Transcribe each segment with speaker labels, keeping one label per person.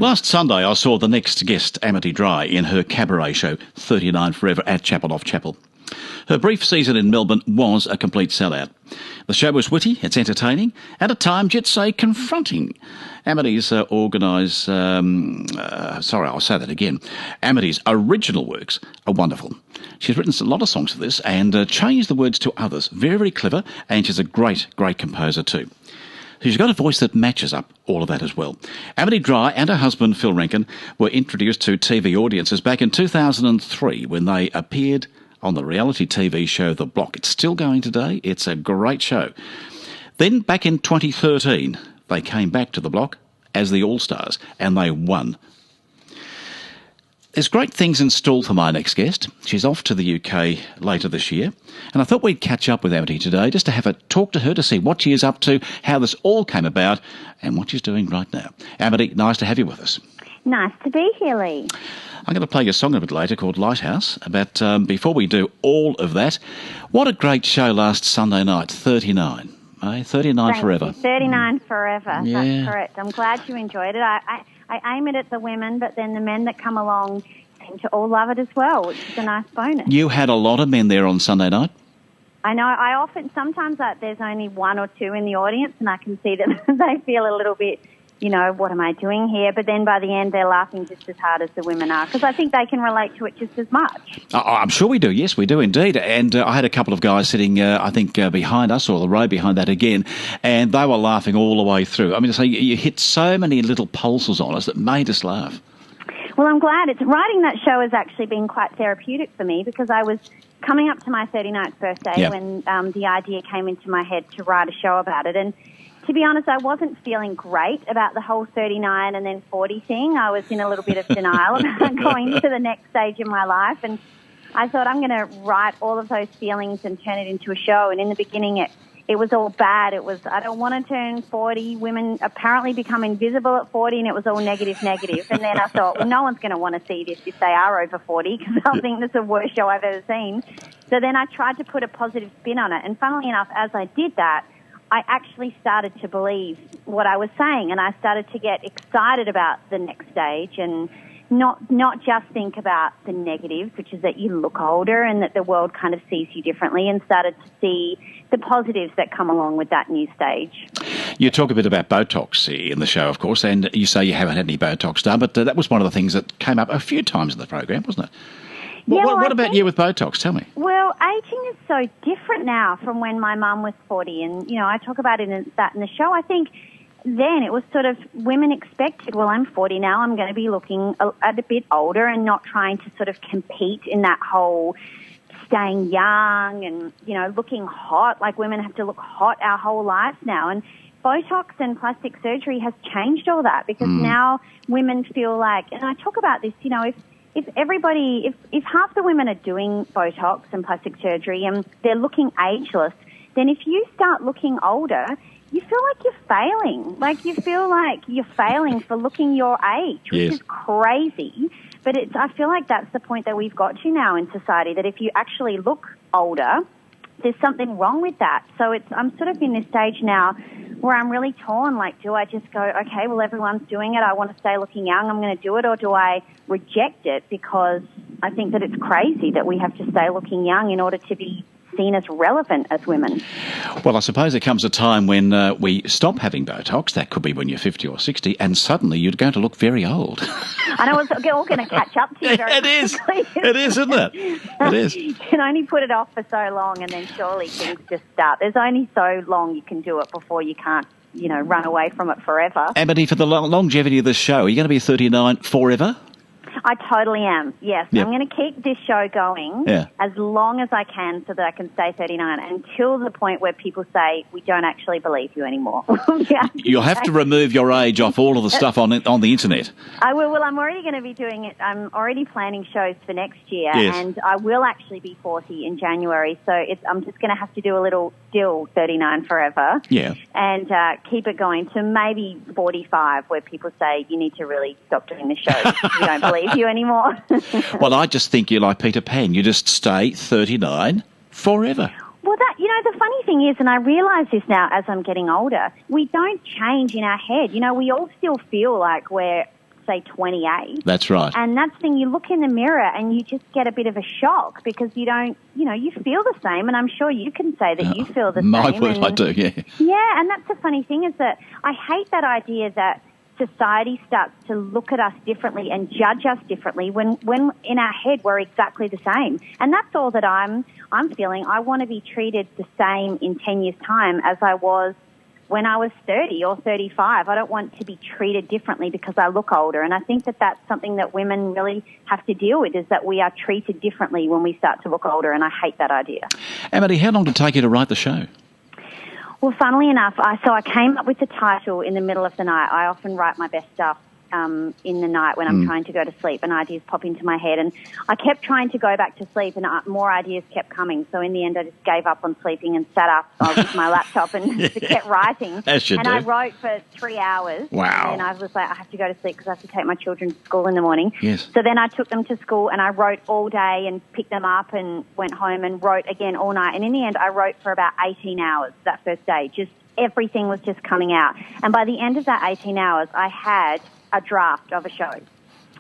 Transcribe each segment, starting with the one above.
Speaker 1: Last Sunday, I saw the next guest, Amity, in her cabaret show, 39 Forever, at Chapel Off Chapel. Her brief season in Melbourne was a complete sellout. The show was witty, it's entertaining, and at times you'd say confronting. Amity's Amity's original works are wonderful. She's written a lot of songs for this and changed the words to others. Very, very clever, and she's a great, great composer too. She's got a voice that matches up all of that as well. Amity Dry and her husband Phil Rankin were introduced to TV audiences back in 2003 when they appeared on the reality TV show The Block. It's still going today. It's a great show. Then back in 2013, they came back to The Block as the All-Stars and they won. There's great things in store for my next guest. She's off to the UK later this year. And I thought we'd catch up with Amity today just to have a talk to her to see what she is up to, how this all came about and what she's doing right now. Amity, nice to have you with us.
Speaker 2: Nice to be here, Leigh.
Speaker 1: I'm going to play you a song a bit later called Lighthouse. But before we do all of that, what a great show last Sunday night, 39. 39 Forever.
Speaker 2: You. 39 Forever,
Speaker 1: Yeah.
Speaker 2: That's correct. I'm glad you enjoyed it. I aim it at the women, but then the men that come along seem to all love it as well, which is a nice bonus.
Speaker 1: You had a lot of men there on Sunday night.
Speaker 2: I know. Sometimes there's only one or two in the audience, and I can see that they feel a little bit, what am I doing here? But then by the end, they're laughing just as hard as the women are, because I think they can relate to it just as much.
Speaker 1: I'm sure we do. Yes, we do indeed. And I had a couple of guys sitting, behind us, or the row behind that again, and they were laughing all the way through. I mean, so you hit so many little pulses on us that made us laugh.
Speaker 2: Well, I'm glad. Writing that show has actually been quite therapeutic for me, because I was coming up to my 39th birthday when the idea came into my head to write a show about it. And to be honest, I wasn't feeling great about the whole 39 and then 40 thing. I was in a little bit of denial about going to the next stage in my life. And I thought, I'm going to write all of those feelings and turn it into a show. And in the beginning, it was all bad. It was, I don't want to turn 40. Women apparently become invisible at 40, and it was all negative. And then I thought, well, no one's going to want to see this if they are over 40, because they'll think this is the worst show I've ever seen. So then I tried to put a positive spin on it. And funnily enough, as I did that, I actually started to believe what I was saying, and I started to get excited about the next stage and not just think about the negatives, which is that you look older and that the world kind of sees you differently, and started to see the positives that come along with that new stage.
Speaker 1: You talk a bit about Botox in the show, of course, and you say you haven't had any Botox done, but that was one of the things that came up a few times in the program, wasn't it? What about you with Botox? Tell me.
Speaker 2: Well, aging is so different now from when my mum was 40, and, I talk about that in the show. I think then it was sort of women expected, well, I'm 40 now, I'm going to be looking a bit older and not trying to sort of compete in that whole staying young and, looking hot. Like, women have to look hot our whole lives now. And Botox and plastic surgery has changed all that, because now women feel like, and I talk about this, if half the women are doing Botox and plastic surgery and they're looking ageless, then if you start looking older, you feel like you're failing. Like, you feel like you're failing for looking your age, which is crazy. But I feel like that's the point that we've got to now in society, that if you actually look older, there's something wrong with that. So I'm sort of in this stage now where I'm really torn. Like, do I just go, okay, well, everyone's doing it, I want to stay looking young, I'm going to do it, or do I reject it because I think that it's crazy that we have to stay looking young in order to be seen as relevant as women?
Speaker 1: Well, I suppose there comes a time when we stop having Botox. That could be when you're 50 or 60, and suddenly you're going to look very old.
Speaker 2: I know, it's all going to catch up to you very quickly.
Speaker 1: It is, isn't it? It is.
Speaker 2: You can only put it off for so long, and then surely things just start. There's only so long you can do it before you can't, run away from it forever.
Speaker 1: Amity, for the longevity of this show, are you going to be 39 forever?
Speaker 2: I totally am, yes. Yep. I'm going to keep this show going as long as I can so that I can stay 39 until the point where people say, we don't actually believe you anymore.
Speaker 1: You'll have to remove your age off all of the stuff on the internet.
Speaker 2: I will. Well, I'm already going to be doing it. I'm already planning shows for next year, and I will actually be 40 in January, so I'm just going to have to do a little still 39 forever and keep it going to maybe 45, where people say, you need to really stop doing the show because we don't believe you anymore.
Speaker 1: Well, I just think you're like Peter Pan. You just stay 39 forever.
Speaker 2: Well, the funny thing is, and I realise this now as I'm getting older, we don't change in our head. We all still feel like we're say, 28.
Speaker 1: That's right.
Speaker 2: And that's the thing, you look in the mirror and you just get a bit of a shock because you don't, you feel the same, and I'm sure you can say that you feel the
Speaker 1: My
Speaker 2: same.
Speaker 1: word, I do, yeah.
Speaker 2: Yeah, and that's the funny thing is that I hate that idea that society starts to look at us differently and judge us differently when in our head we're exactly the same. And that's all that I'm feeling. I want to be treated the same in 10 years' time as I was when I was 30 or 35. I don't want to be treated differently because I look older. And I think that that's something that women really have to deal with, is that we are treated differently when we start to look older, and I hate that idea.
Speaker 1: Amity, how long did it take you to write the show?
Speaker 2: Well, funnily enough, I came up with the title in the middle of the night. I often write my best stuff in the night when I'm trying to go to sleep, and ideas pop into my head. And I kept trying to go back to sleep, and more ideas kept coming. So in the end, I just gave up on sleeping and sat up with my laptop and just kept writing.
Speaker 1: As you do.
Speaker 2: I wrote for 3 hours.
Speaker 1: Wow.
Speaker 2: And I was like, I have to go to sleep because I have to take my children to school in the morning.
Speaker 1: Yes.
Speaker 2: So then I took them to school, and I wrote all day and picked them up and went home and wrote again all night. And in the end, I wrote for about 18 hours that first day. Just everything was just coming out. And by the end of that 18 hours, I had a draft of a show.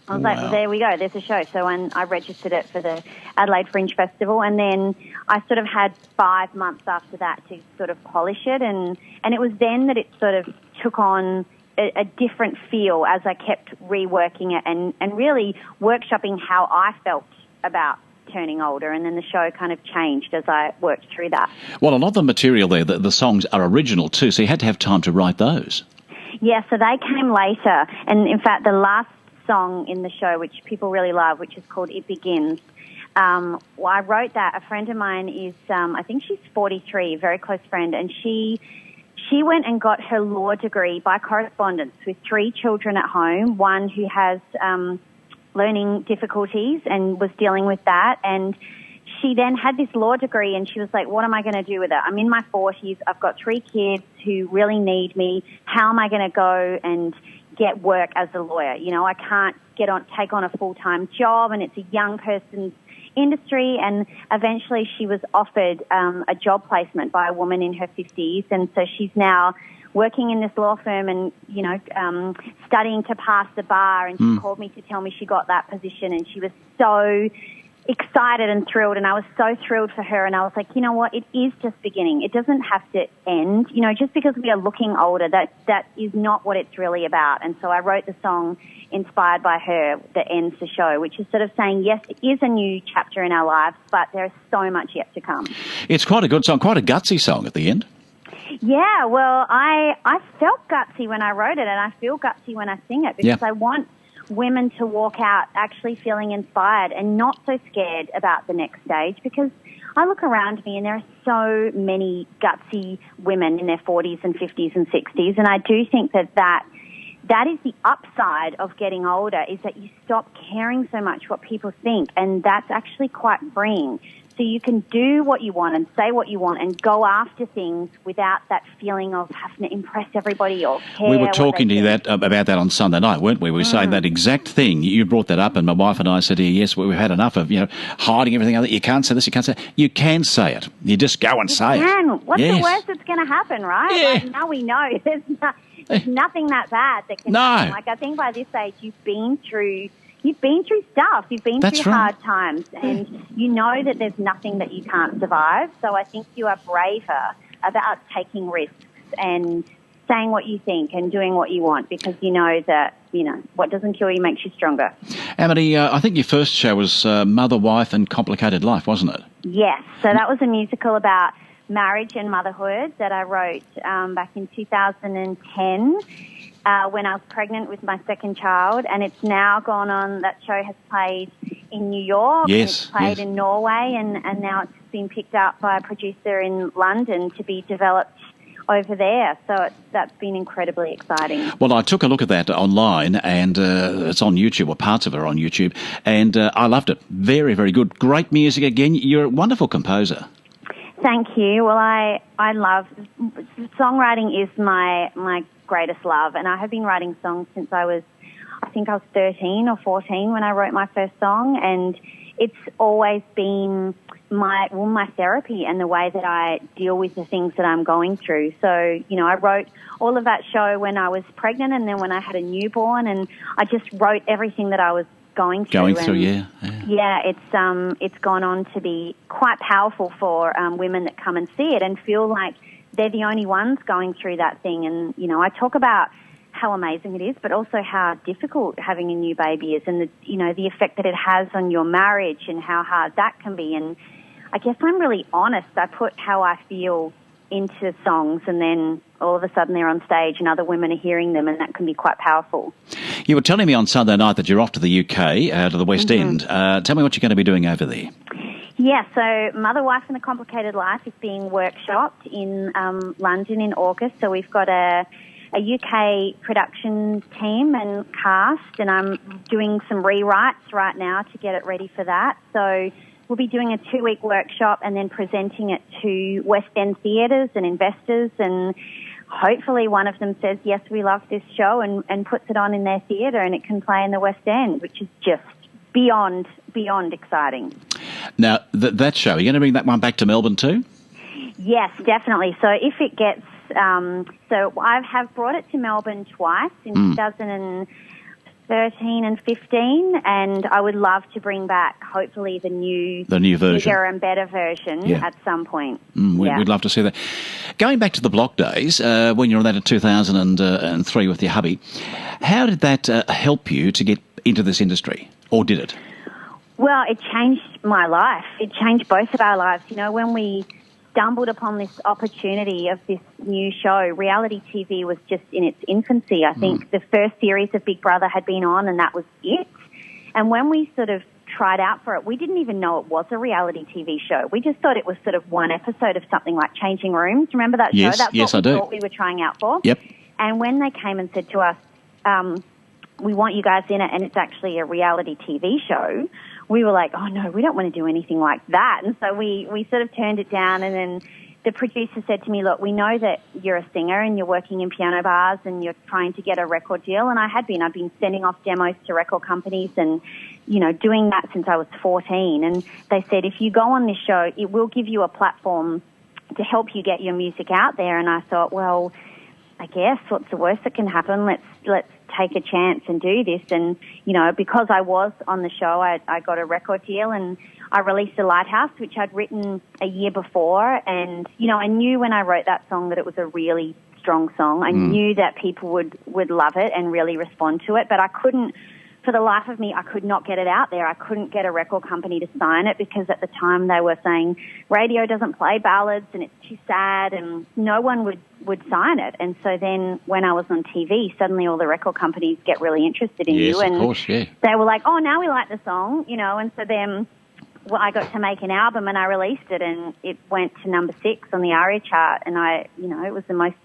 Speaker 2: I was like, well, there we go, there's a show. So I registered it for the Adelaide Fringe Festival, and then I sort of had 5 months after that to sort of polish it, and it was then that it sort of took on a different feel as I kept reworking it and really workshopping how I felt about turning older, and then the show kind of changed as I worked through that.
Speaker 1: Well, a lot of the material there, the songs are original too, so you had to have time to write those. Yeah,
Speaker 2: so they came later, and in fact the last song in the show, which people really love, which is called It Begins, well, I wrote that. A friend of mine is, I think she's 43, a very close friend, and she went and got her law degree by correspondence with 3 children at home, one who has learning difficulties and was dealing with that, and she then had this law degree, and she was like, what am I going to do with it? I'm in my 40s. I've got 3 kids who really need me. How am I going to go and get work as a lawyer? I can't take on a full-time job, and it's a young person's industry. And eventually she was offered a job placement by a woman in her 50s, and so she's now working in this law firm and, studying to pass the bar, and she called me to tell me she got that position, and she was so excited and thrilled, and I was so thrilled for her, and I was like, you know what, it is just beginning. It doesn't have to end. Just because we are looking older, that is not what it's really about. And so I wrote the song inspired by her that ends the show, which is sort of saying, yes, it is a new chapter in our lives, but there is so much yet to come. It's
Speaker 1: quite a good song, quite a gutsy song at the end.
Speaker 2: Yeah, well, I felt gutsy when I wrote it, and I feel gutsy when I sing it, because I want women to walk out actually feeling inspired and not so scared about the next stage, because I look around me and there are so many gutsy women in their 40s and 50s and 60s, and I do think that is the upside of getting older, is that you stop caring so much what people think, and that's actually quite freeing. So you can do what you want and say what you want and go after things without that feeling of having to impress everybody or care.
Speaker 1: We were talking to you about that on Sunday night, weren't we? We were saying that exact thing. You brought that up, and my wife and I said to you, yes, we've had enough of hiding everything. You can't say this, you can't say that. You can say it. You just go and say it.
Speaker 2: What's the worst that's going to happen, right?
Speaker 1: Yeah.
Speaker 2: Like, now we know there's nothing that bad that can happen. Like, I think by this age you've been through stuff. You've been through hard times, and you know that there's nothing that you can't survive. So I think you are braver about taking risks and saying what you think and doing what you want, because you know that, what doesn't kill you makes you stronger.
Speaker 1: Amity, I think your first show was Mother, Wife and Complicated Life, wasn't it?
Speaker 2: Yes. So that was a musical about marriage and motherhood that I wrote back in 2010. When I was pregnant with my second child, and it's now gone on. That show has played in New York,
Speaker 1: yes,
Speaker 2: it's played in Norway, and now it's been picked up by a producer in London to be developed over there. So that's been incredibly exciting.
Speaker 1: Well, I took a look at that online, and it's on YouTube, or parts of it are on YouTube, and I loved it. Very, very good. Great music again. You're a wonderful composer.
Speaker 2: Thank you. Well, I love songwriting. Is my greatest love, and I have been writing songs since I think I was 13 or 14 when I wrote my first song, and it's always been my therapy and the way that I deal with the things that I'm going through. So, you know, I wrote all of that show when I was pregnant and then when I had a newborn, and I just wrote everything that I was going through. Yeah, it's gone on to be quite powerful for women that come and see it and feel like they're the only ones going through that thing. And, you know, I talk about how amazing it is, but also how difficult having a new baby is, and the effect that it has on your marriage and how hard that can be. And I guess I'm really honest. I put how I feel into songs, and then all of a sudden they're on stage and other women are hearing them, and that can be quite powerful.
Speaker 1: You were telling me on Sunday night that you're off to the UK, to the West End. Tell me what you're going to be doing over there.
Speaker 2: Yeah, so Mother, Wife and the Complicated Life is being workshopped in London in August. So we've got a UK production team and cast, and I'm doing some rewrites right now to get it ready for that. So we'll be doing a 2-week workshop and then presenting it to West End theatres and investors, and hopefully one of them says, yes, we love this show, and puts it on in their theatre and it can play in the West End, which is just beyond exciting.
Speaker 1: Now, that show, are you going to bring that one back to Melbourne too?
Speaker 2: Yes, definitely. So if it gets... so I have brought it to Melbourne twice in 2013 and 15, and I would love to bring back, hopefully, the new version, bigger and better version at some point.
Speaker 1: We'd love to see that. Going back to the Block days, when you were on that in 2003 with your hubby, how did that help you to get into this industry, or did it?
Speaker 2: Well, it changed my life. It changed both of our lives. You know, when we stumbled upon this opportunity of this new show, reality TV was just in its infancy. I think the first series of Big Brother had been on, and that was it. And when we sort of tried out for it, we didn't even know it was a reality TV show. We just thought it was sort of one episode of something like Changing Rooms. Remember that show? That's what we thought we were trying out for.
Speaker 1: Yep.
Speaker 2: And when they came and said to us, we want you guys in it, and it's actually a reality TV show, we were like, oh, no, we don't want to do anything like that. And so we sort of turned it down, and then the producer said to me, look, we know that you're a singer and you're working in piano bars and you're trying to get a record deal. And I've been sending off demos to record companies and, you know, doing that since I was 14. And they said, if you go on this show, it will give you a platform to help you get your music out there. And I thought, well, I guess what's the worst that can happen? Let's take a chance and do this. And, you know, because I was on the show, I got a record deal and I released The Lighthouse, which I'd written a year before. And, you know, I knew when I wrote that song that it was a really strong song. I knew that people would love it and really respond to it, but I couldn't, for the life of me, I could not get it out there. I couldn't get a record company to sign it because at the time they were saying radio doesn't play ballads and it's too sad, and no one would sign it. And so then when I was on TV, suddenly all the record companies get really interested in you. And
Speaker 1: of course, yeah.
Speaker 2: They were like, oh, now we like the song, you know, and so then I got to make an album and I released it and it went to number 6 on the ARIA chart, and it was the most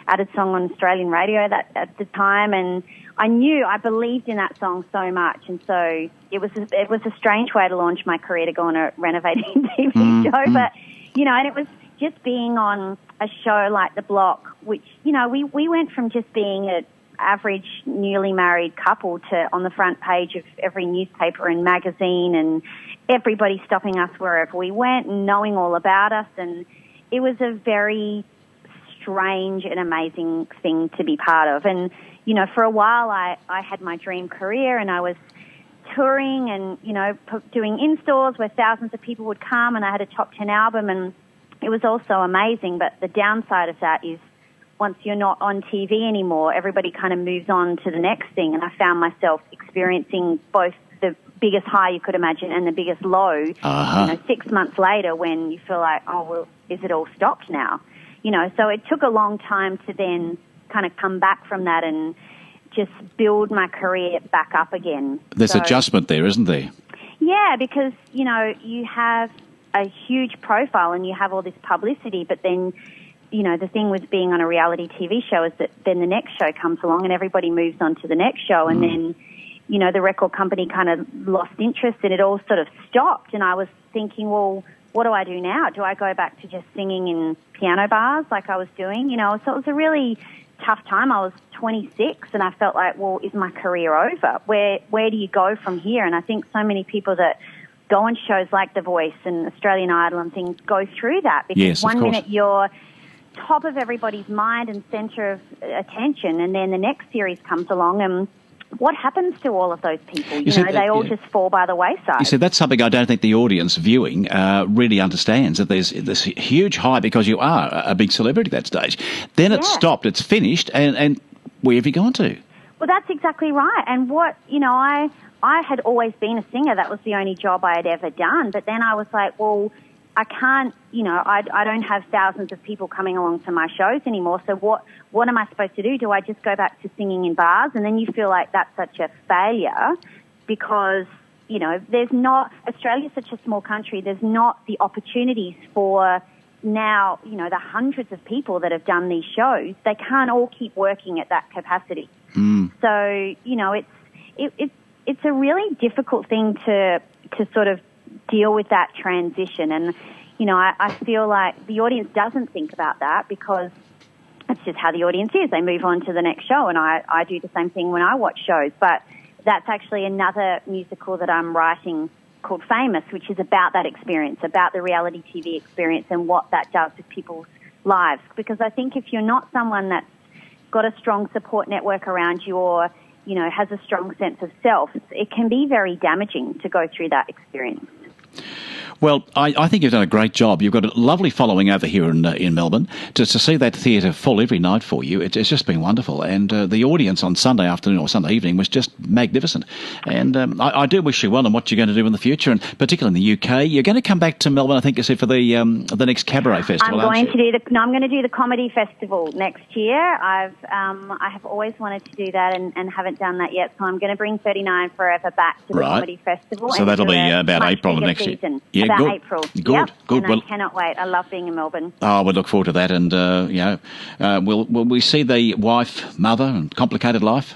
Speaker 2: added song on Australian radio at the time, and I believed in that song so much, and so it was a strange way to launch my career, to go on a renovating TV show, but, you know, and it was just being on a show like The Block, which, you know, we went from just being an average newly married couple to on the front page of every newspaper and magazine, and everybody stopping us wherever we went and knowing all about us, and it was a very strange and amazing thing to be part of. And, you know, for a while I had my dream career and I was touring and, you know, doing in-stores where thousands of people would come, and I had a top 10 album, and it was also amazing. But the downside of that is once you're not on TV anymore, everybody kind of moves on to the next thing, and I found myself experiencing both the biggest high you could imagine and the biggest low, you know, 6 months later, when you feel like, oh, well, is it all stopped now? You know, so it took a long time to then kind of come back from that and just build my career back up again.
Speaker 1: There's adjustment there, isn't there?
Speaker 2: Yeah, because, you know, you have a huge profile and you have all this publicity, but then, you know, the thing with being on a reality TV show is that then the next show comes along and everybody moves on to the next show, and then, you know, the record company kind of lost interest and it all sort of stopped, and I was thinking, well, what do I do now? Do I go back to just singing in piano bars like I was doing? You know, so it was a really tough time. I was 26 and I felt like, well, is my career over? Where do you go from here? And I think so many people that go on shows like The Voice and Australian Idol and things, go through that. Because
Speaker 1: yes,
Speaker 2: one minute you're top of everybody's mind and centre of attention, and then the next series comes along and what happens to all of those people? They all just fall by the wayside.
Speaker 1: You see, that's something I don't think the audience viewing really understands, that there's this huge hype because you are a big celebrity at that stage. Then it's stopped, it's finished, and where have you gone to?
Speaker 2: Well, that's exactly right. And I had always been a singer. That was the only job I had ever done. But then I was like, well, I can't, I don't have thousands of people coming along to my shows anymore. So what am I supposed to do? Do I just go back to singing in bars? And then you feel like that's such a failure because, there's not, Australia's such a small country. There's not the opportunities for now, the hundreds of people that have done these shows. They can't all keep working at that capacity. So, it's a really difficult thing to sort of deal with that transition. And, I feel like the audience doesn't think about that because that's just how the audience is. They move on to the next show, and I do the same thing when I watch shows. But that's actually another musical that I'm writing called Famous, which is about that experience, about the reality TV experience and what that does to people's lives. Because I think if you're not someone that's got a strong support network around you or, has a strong sense of self, it can be very damaging to go through that experience.
Speaker 1: Well, I think you've done a great job. You've got a lovely following over here in Melbourne. To see that theatre full every night for you, it's just been wonderful. And the audience on Sunday afternoon or Sunday evening was just magnificent. And I do wish you well on what you're going to do in the future, and particularly in the UK. You're going to come back to Melbourne, I think you said, for the next Cabaret Festival.
Speaker 2: I'm going to do the Comedy Festival next year. I have always wanted to do that and haven't done that yet. So I'm going to bring 39 Forever back to the Comedy Festival.
Speaker 1: So that'll be about April of next year. Yeah,
Speaker 2: about
Speaker 1: good.
Speaker 2: April.
Speaker 1: Good, good.
Speaker 2: And I cannot wait. I love being in Melbourne.
Speaker 1: Oh, we look forward to that. And, will we see the wife, mother, and complicated life?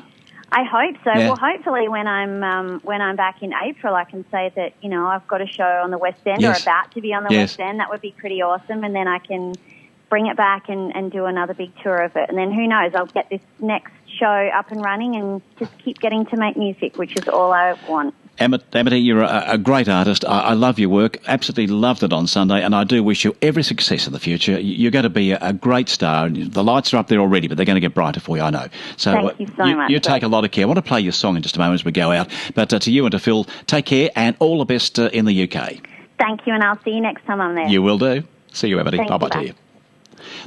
Speaker 2: I hope so.
Speaker 1: Yeah.
Speaker 2: Well, hopefully when I'm back in April, I can say that, I've got a show on the West End or about to be on the West End. That would be pretty awesome. And then I can bring it back and do another big tour of it. And then who knows, I'll get this next show up and running and just keep getting to make music, which is all I want.
Speaker 1: Amity, you're a great artist. I love your work. Absolutely loved it on Sunday, and I do wish you every success in the future. You're going to be a great star. The lights are up there already, but they're going to get brighter for you, I know. So
Speaker 2: thank you so much.
Speaker 1: You take a lot of care. I want to play your song in just a moment as we go out. But to you and to Phil, take care and all the best in the UK.
Speaker 2: Thank you, and I'll see you next time I'm there.
Speaker 1: You will do. See you, Amity.
Speaker 2: Bye-bye
Speaker 1: to you.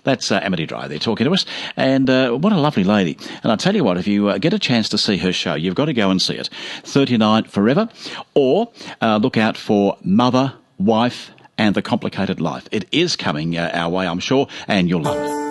Speaker 1: That's Amity Dry there talking to us, and what a lovely lady. And I tell you what, if you get a chance to see her show, you've got to go and see it. 39 Forever, or look out for Mother, Wife and the Complicated Life. It is coming our way, I'm sure, and you'll love it.